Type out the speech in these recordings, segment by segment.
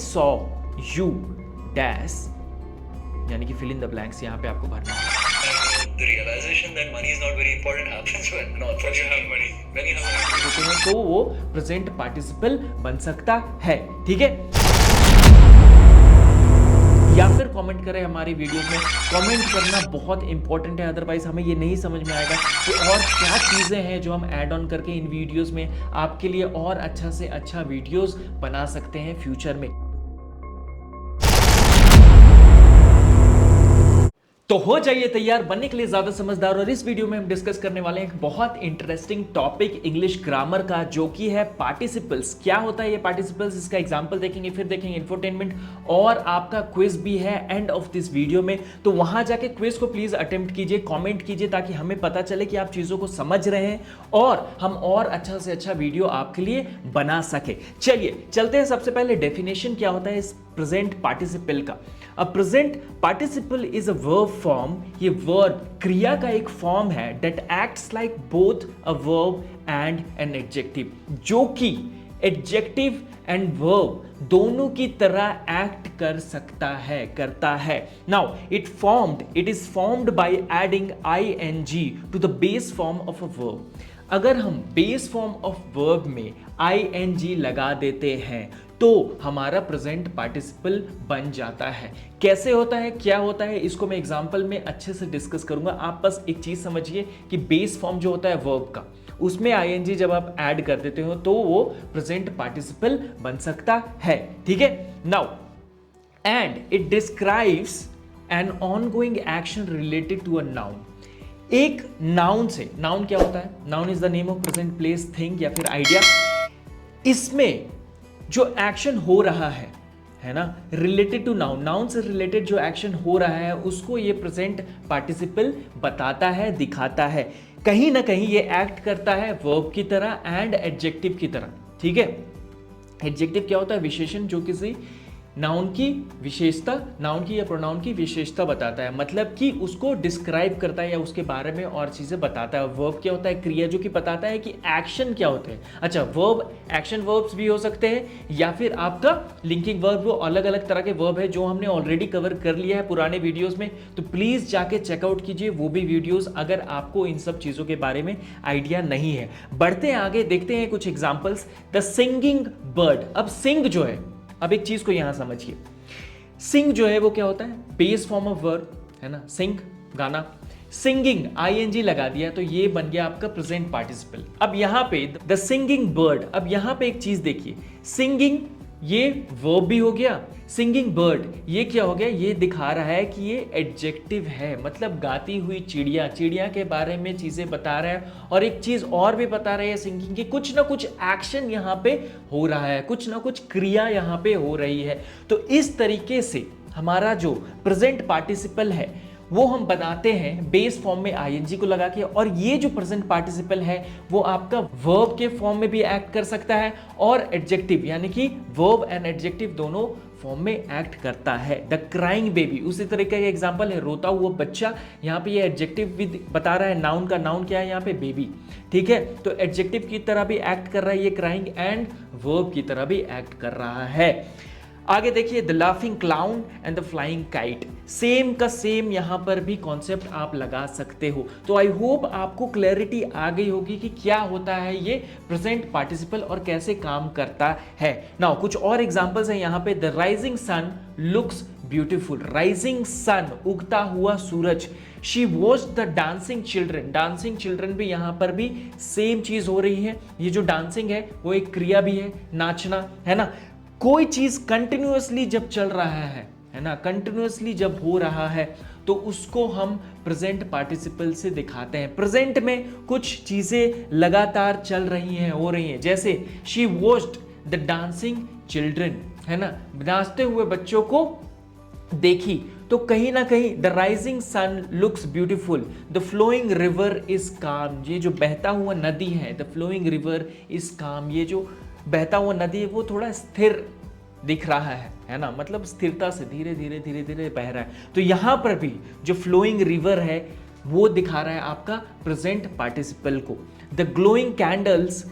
Saw you dash, यानी कि fill in the blanks यहाँ पे आपको भरना है। The realization that money is not very important happens when you have money. When you have money. तो वो प्रेजेंट पार्टिसिपल बन सकता है, ठीक है। या फिर कमेंट करें हमारी वीडियो में। कमेंट करना बहुत इंपॉर्टेंट है, अदरवाइज हमें ये नहीं समझ में आएगा कि और क्या चीज़ें हैं जो हम ऐड ऑन करके इन वीडियोस में आपके लिए और अच्छा से अच्छा वीडियोस बना सकते हैं फ्यूचर में। तो हो जाइए तैयार बनने के लिए ज्यादा समझदार, और इस वीडियो में हम डिस्कस करने वाले हैं एक बहुत इंटरेस्टिंग टॉपिक इंग्लिश ग्रामर का, जो कि है पार्टिसिपल्स। क्या होता है ये पार्टिसिपल्स, इसका एग्जांपल देखेंगे, फिर देखेंगे इंफोटेनमेंट, और आपका क्विज भी है एंड ऑफ दिस वीडियो में। तो वहां जाके क्विज को प्लीज अटेम्प्ट कीजिए, कमेंट कीजिए, ताकि हमें पता चले कि आप चीजों को समझ रहे हैं और हम और अच्छा से अच्छा वीडियो आपके लिए बना सके। चलिए चलते हैं। सबसे पहले डेफिनेशन क्या होता है इस प्रेजेंट पार्टिसिपल का। A present participle is a verb form, ये वर्ब क्रिया का एक फॉर्म है that acts like both a verb and an adjective, जो कि एडजेक्टिव एंड वर्ब दोनों की तरह एक्ट कर सकता है, करता है। Now it is formed by adding ing to the base form of a verb. अगर हम बेस फॉर्म ऑफ वर्ब में ing लगा देते हैं तो हमारा प्रेजेंट पार्टिसिपल बन जाता है। कैसे होता है, क्या होता है, इसको मैं एग्जांपल में अच्छे से डिस्कस करूंगा। आप बस एक चीज समझिए कि बेस फॉर्म जो होता है वर्ब का, उसमें ing जब आप ऐड कर देते हो तो वो प्रेजेंट पार्टिसिपल बन सकता है, ठीक है। Now and it describes an ongoing action related to a noun. एक नाउन से, नाउन क्या होता है, noun is the name of present place thing या फिर आइडिया। इसमें जो एक्शन हो रहा है ना, रिलेटेड टू नाउन, नाउन से रिलेटेड जो एक्शन हो रहा है उसको ये प्रेजेंट पार्टिसिपल बताता है, दिखाता है। कहीं ना कहीं ये एक्ट करता है वर्ब की तरह एंड एडजेक्टिव की तरह, ठीक है। एडजेक्टिव क्या होता है, विशेषण जो किसी नाउन की विशेषता, नाउन की या प्रोनाउन की विशेषता बताता है, मतलब कि उसको डिस्क्राइब करता है या उसके बारे में और चीजें बताता है। वर्ब क्या होता है, क्रिया, जो कि बताता है कि एक्शन क्या होते हैं। अच्छा, वर्ब, एक्शन वर्ब्स भी हो सकते हैं या फिर आपका लिंकिंग वर्ब, वो अलग अलग तरह के वर्ब है जो हमने ऑलरेडी कवर कर लिया है पुराने वीडियोस में। तो प्लीज जाके चेकआउट कीजिए वो भी वीडियोस अगर आपको इन सब चीजों के बारे में आइडिया नहीं है। बढ़ते हैं आगे, देखते हैं कुछ एग्जाम्पल्स। The singing bird. अब सिंग जो है, अब एक चीज को यहां समझिए, सिंग जो है वो क्या होता है, बेस फॉर्म ऑफ वर्ब है ना, सिंग गाना। सिंगिंग ing लगा दिया तो ये बन गया आपका प्रेजेंट पार्टिसिपल। अब यहां पे द सिंगिंग बर्ड, अब यहां पे एक चीज देखिए, सिंगिंग ये वर्ब भी हो गया, सिंगिंग बर्ड ये क्या हो गया, ये दिखा रहा है कि ये एडजेक्टिव है, मतलब गाती हुई चिड़िया, चिड़िया के बारे में चीजें बता रहा है। और एक चीज और भी बता रहा है सिंगिंग की, कुछ ना कुछ एक्शन यहाँ पे हो रहा है, कुछ ना कुछ क्रिया यहाँ पे हो रही है। तो इस तरीके से हमारा जो प्रेजेंट पार्टिसिपल है वो हम बनाते हैं बेस फॉर्म में ing को लगा के। और ये जो प्रेजेंट पार्टिसिपल है वो आपका वर्ब के फॉर्म में भी एक्ट कर सकता है और एडजेक्टिव, यानी कि वर्ब एंड एडजेक्टिव दोनों फॉर्म में एक्ट करता है। द क्राइंग बेबी उसी तरीके का एग्जांपल है, रोता हुआ बच्चा। यहाँ पे ये एडजेक्टिव भी बता रहा है, नाउन का नाउन क्या है यहाँ पे, बेबी, ठीक है। तो एडजेक्टिव की तरह भी एक्ट कर रहा है ये क्राइंग, एंड वर्ब की तरह भी एक्ट कर रहा है। आगे देखिए, the laughing clown and the flying kite. Same का सेम यहां पर भी कॉन्सेप्ट आप लगा सकते हो। तो आई होप आपको क्लैरिटी आ गई होगी कि क्या होता है ये प्रेजेंट पार्टिसिपल और कैसे काम करता है। नाउ कुछ और एग्जांपल्स हैं यहाँ पे। The rising sun looks beautiful. Rising sun, उगता हुआ सूरज। She watched the dancing children. Dancing children भी यहाँ पर भी सेम चीज हो रही है। ये जो डांसिंग है वो एक क्रिया भी है, नाचना है ना। कोई चीज कंटिन्यूअसली जब चल रहा है ना, कंटिन्यूअसली जब हो रहा है तो उसको हम प्रेजेंट पार्टिसिपल से दिखाते हैं। प्रेजेंट में कुछ चीजें लगातार चल रही हैं, हो रही हैं, जैसे she watched the dancing children, है ना, नाचते हुए बच्चों को देखी। तो कहीं ना कहीं the rising sun looks beautiful, the flowing river is calm. ये जो बहता हुआ नदी है, the flowing river is calm, ये जो बहता हुआ नदी है वो थोड़ा स्थिर दिख रहा है ना, मतलब स्थिरता से धीरे धीरे धीरे धीरे बह रहा है। तो यहां पर भी जो फ्लोइंग रिवर है वो दिखा रहा है आपका प्रेजेंट पार्टिसिपल को। The glowing candles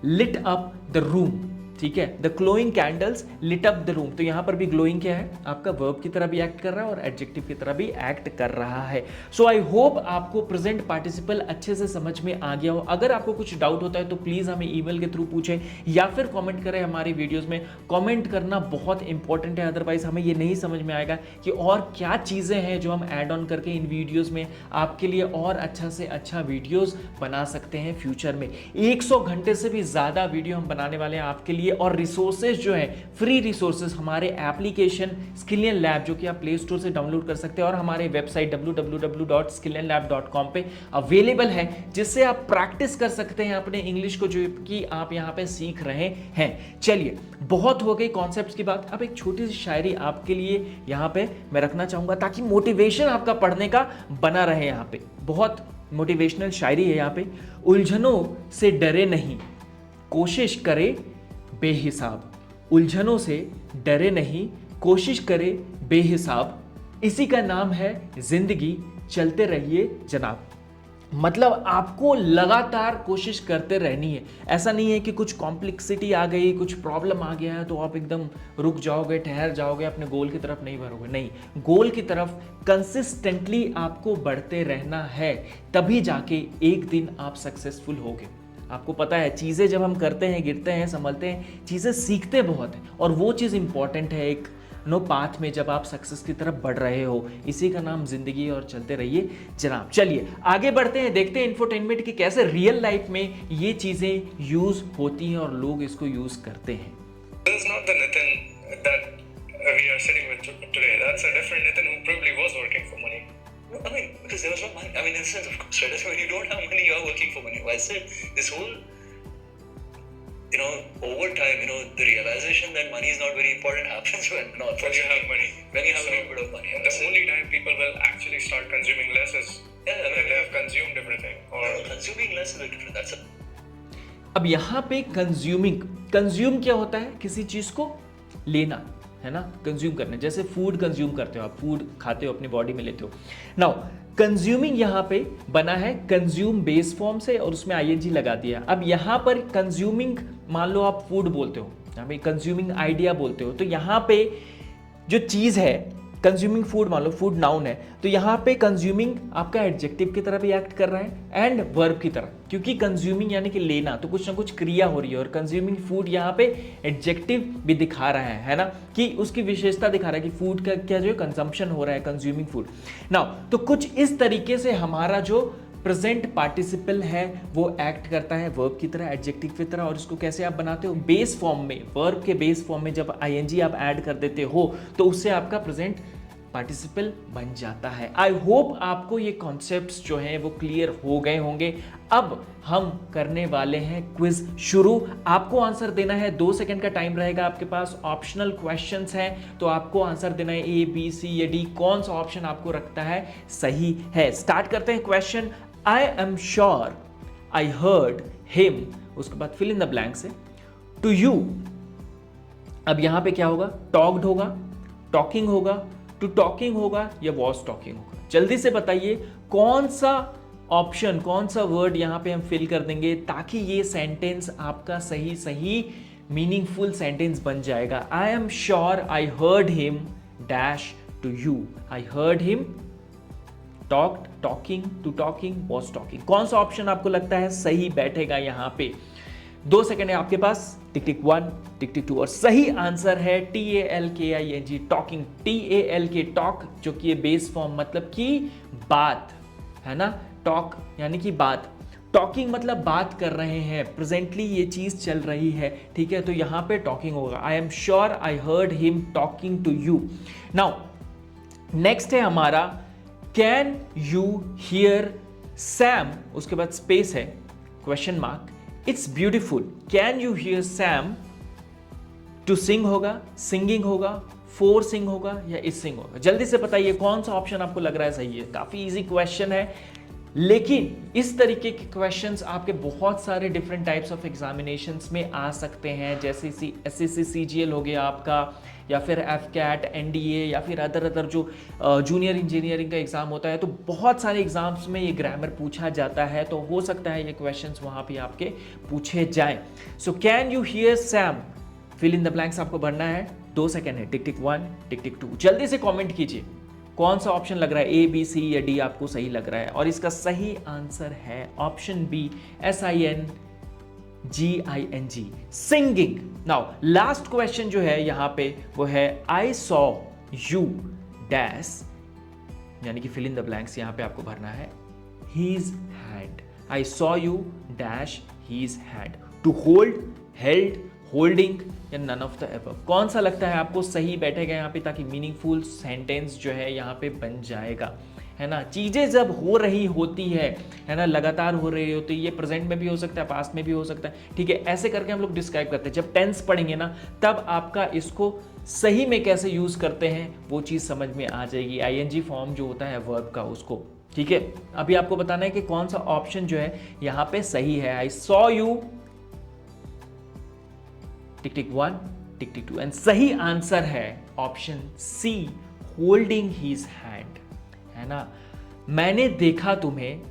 lit up the room. ठीक है। The glowing candles lit up the room, तो यहाँ पर भी ग्लोइंग क्या है, आपका वर्ब की तरह भी एक्ट कर रहा है और एडजेक्टिव की तरह भी एक्ट कर रहा है। सो आई होप आपको प्रेजेंट पार्टिसिपल अच्छे से समझ में आ गया हो। अगर आपको कुछ डाउट होता है तो प्लीज़ हमें ईमेल के थ्रू पूछें या फिर कमेंट करें हमारी वीडियोस में। कमेंट करना बहुत इंपॉर्टेंट है, अदरवाइज हमें ये नहीं समझ में आएगा कि और क्या चीज़ें हैं जो हम ऐड ऑन करके इन वीडियोस में आपके लिए और अच्छा से अच्छा वीडियोस बना सकते हैं फ्यूचर में। 100 घंटे से भी ज़्यादा वीडियो हम बनाने वाले हैं आपके लिए, और रिसोर्सेज जो है फ्री रिसोर्सेज हमारे एप्लीकेशन स्किलियन लैब जो कि आप प्ले स्टोर से डाउनलोड कर सकते हैं और हमारे वेबसाइट www.skillianlab.com पे अवेलेबल है, जिससे आप प्रैक्टिस कर सकते हैं अपने इंग्लिश को जो कि आप यहाँ पे सीख रहे हैं। चलिए, बहुत हो गई कॉन्सेप्ट्स की बात। अब एक छोटी सी शायरी आपके लिए यहाँ पे मैं रखना चाहूँगा ताकि मोटिवेशन आपका पढ़ने का बना रहे। यहाँ पे बहुत मोटिवेशनल शायरी है। यहाँ पे, उलझनों से डरे नहीं, कोशिश करे बेहिसाब। उलझनों से डरे नहीं, कोशिश करे बेहिसाब, इसी का नाम है जिंदगी, चलते रहिए जनाब। मतलब आपको लगातार कोशिश करते रहनी है। ऐसा नहीं है कि कुछ कॉम्प्लेक्सिटी आ गई, कुछ प्रॉब्लम आ गया है तो आप एकदम रुक जाओगे, ठहर जाओगे, अपने गोल की तरफ नहीं बढ़ोगे। नहीं, गोल की तरफ कंसिस्टेंटली आपको बढ़ते रहना है, तभी जाके एक दिन आप सक्सेसफुल होगे। आपको पता है, चीज़ें जब हम करते हैं, गिरते हैं, संभलते हैं, चीज़ें सीखते बहुत हैं, और वो चीज़ इंपॉर्टेंट है एक पाथ में जब आप सक्सेस की तरफ बढ़ रहे हो। इसी का नाम जिंदगी, और चलते रहिए जनाब। चलिए आगे बढ़ते हैं, देखते हैं इंफोटेनमेंट की कैसे रियल लाइफ में ये चीज़ें यूज होती हैं और लोग इसको यूज करते हैं। This is not the Nitin that we are sitting with today. That's a different Nitin who probably was working for money. No, I mean, because there was no money. I mean, in the sense, of course, right? When you don't have money, you are working for money. Well, I said this whole, over time, the realization that money is not very important happens when you have money. When you have a little bit of money. The only time people will actually start consuming less is when they have consumed everything. Or consuming less is very different. That's a अब यहाँ पे consume क्या होता है, किसी चीज को लेना है ना, कंज्यूम करना। जैसे फूड कंज्यूम करते हो आप, फूड खाते हो, अपनी बॉडी में लेते हो। नाउ कंज्यूमिंग यहाँ पे बना है कंज्यूम बेस फॉर्म से और उसमें आईएनजी लगा दिया। अब यहाँ पर कंज्यूमिंग, मान लो आप फूड बोलते हो, यहाँ पे कंज्यूमिंग आइडिया बोलते हो, तो यहाँ पे जो चीज़ है कंज्यूमिंग फूड, मान लो फूड नाउन है, तो यहाँ पे कंज्यूमिंग आपका एडजेक्टिव की तरह भी एक्ट कर रहा है एंड वर्ब की तरह, क्योंकि कंज्यूमिंग यानी कि लेना, तो कुछ ना कुछ क्रिया हो रही है, और कंज्यूमिंग फूड यहाँ पे एडजेक्टिव भी दिखा रहा है ना, कि उसकी विशेषता दिखा रहा है कि फूड का क्या जो है कंजम्पशन हो रहा है, कंज्यूमिंग फूड। नाउ तो कुछ इस तरीके से हमारा जो प्रेजेंट पार्टिसिपल है वो एक्ट करता है वर्ब की तरह, एडजेक्टिव की तरह। और इसको कैसे आप बनाते हो, बेस फॉर्म में, वर्ब के बेस फॉर्म में जब आईएनजी आप ऐड कर देते हो तो उससे आपका प्रेजेंट पार्टिसिपल बन जाता है। आई होप आपको ये कॉन्सेप्ट्स जो हैं वो क्लियर हो गए होंगे। अब हम करने वाले हैं क्विज शुरू। आपको आंसर देना है, 2 सेकंड का टाइम रहेगा आपके पास। ऑप्शनल क्वेश्चंस हैं तो आपको आंसर देना है ए बी सी या डी, कौन सा ऑप्शन आपको रखता है सही है। स्टार्ट करते हैं question. I am sure I heard him, उसके बाद फिल इन द ब्लैंक से टू यू। अब यहां पे क्या होगा, टॉक्ड होगा, टॉकिंग होगा, टू टॉकिंग होगा या वॉज टॉकिंग होगा। जल्दी से बताइए कौन सा ऑप्शन, कौन सा वर्ड यहां पे हम फिल कर देंगे ताकि ये सेंटेंस आपका सही मीनिंगफुल सेंटेंस बन जाएगा। I am sure I heard him dash to you. I heard him talked, talking, to talking, was talking. कौन सा ऑप्शन आपको लगता है सही बैठेगा यहां पे? 2 सेकंड है आपके पास। टिक टिक 1, टिक टिक 2, और सही आंसर है TALKING, टॉकिंग। TALK टॉक, जो कि ये बेस फॉर्म मतलब कि बात है ना, टॉक यानी कि बात, टॉकिंग मतलब बात कर रहे हैं, प्रेजेंटली ये चीज चल रही है, ठीक है, तो यहां पे टॉकिंग होगा। I am sure I heard him talking to you. Now next है हमारा कैन यू हियर सैम, उसके बाद स्पेस है, question mark, it's beautiful. Can you hear Sam, to sing होगा, सिंगिंग होगा, फोर सिंग होगा या इज सिंग होगा। जल्दी से बताइए कौन सा ऑप्शन आपको लग रहा है सही है। काफी इजी क्वेश्चन है, लेकिन इस तरीके के क्वेश्चंस आपके बहुत सारे डिफरेंट टाइप्स ऑफ एग्जामिनेशंस में आ सकते हैं, जैसे SSC CGL हो गया आपका, या फिर FCAT, NDA, या फिर अदर जो जूनियर इंजीनियरिंग का एग्जाम होता है, तो बहुत सारे एग्जाम्स में ये ग्रामर पूछा जाता है, तो हो सकता है ये क्वेश्चंस वहाँ पे आपके पूछे जाएं। So can you hear Sam, fill in the blanks आपको भरना है, 2 सेकेंड है, टिक टिक 1, टिक टिक 2। जल्दी से कमेंट कीजिए कौन सा ऑप्शन लग रहा है, ए बी सी या डी आपको सही लग रहा है। और इसका सही आंसर है option B, SINGING, singing. Now last question जो है यहां पे वो है आई सॉ यू डैश, यानी कि फिल इन द ब्लैंक्स यहां पे आपको भरना है his hand. I saw you dash his hand. To hold, held, holding या नन ऑफ द एबव। कौन सा लगता है आपको सही बैठेगा यहाँ पे, ताकि मीनिंगफुल सेंटेंस जो है यहाँ पे बन जाएगा, है ना। चीजें जब हो रही होती है ना, लगातार हो रही होती है, ये प्रेजेंट में भी हो सकता है, पास्ट में भी हो सकता है, ठीक है। ऐसे करके हम लोग डिस्क्राइब करते हैं। जब टेंस पढ़ेंगे ना तब आपका इसको सही में कैसे यूज करते हैं वो चीज समझ में आ जाएगी। ING फॉर्म जो होता है वर्ब का उसको, ठीक है। अभी आपको बताना है कि कौन सा ऑप्शन जो है यहाँ पे सही है। I saw you tick tick 1, tick tick 2 and सही आंसर है option C, holding his hand, है ना। मैंने देखा तुम्हें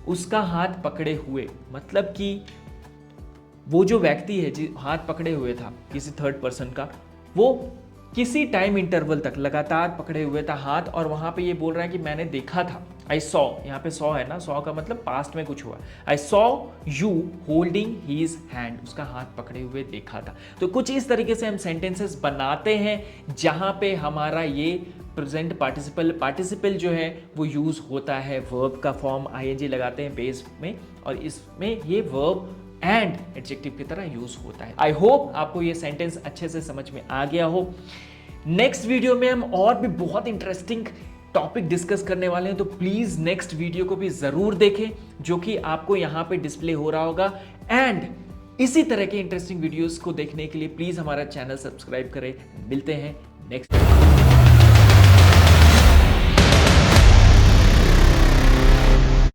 उसका हाथ पकड़े हुए, मतलब कि वो जो व्यक्ति है जो हाथ पकड़े हुए था किसी थर्ड पर्सन का, वो किसी टाइम इंटरवल तक लगातार पकड़े हुए था हाथ, और वहां पे ये बोल रहा है कि मैंने देखा था। आई सॉ, यहाँ पे सॉ है ना, सॉ का मतलब पास्ट में कुछ हुआ। I saw you holding his hand, उसका हाथ पकड़े हुए देखा था। तो कुछ इस तरीके से हम सेंटेंसेस बनाते हैं जहां पे हमारा ये प्रेजेंट पार्टिसिपल जो है वो यूज होता है। वर्ब का फॉर्म ING लगाते हैं बेस में, और इसमें ये वर्ब एंड एडजेक्टिव की तरह यूज होता है। आई होप आपको ये सेंटेंस अच्छे से समझ में आ गया हो। नेक्स्ट वीडियो में हम और भी बहुत इंटरेस्टिंग टॉपिक डिस्कस करने वाले हैं, तो प्लीज नेक्स्ट वीडियो को भी जरूर देखें, जो कि आपको यहां पे डिस्प्ले हो रहा होगा। एंड इसी तरह के इंटरेस्टिंग वीडियोस को देखने के लिए प्लीज हमारा चैनल सब्सक्राइब करें। मिलते हैं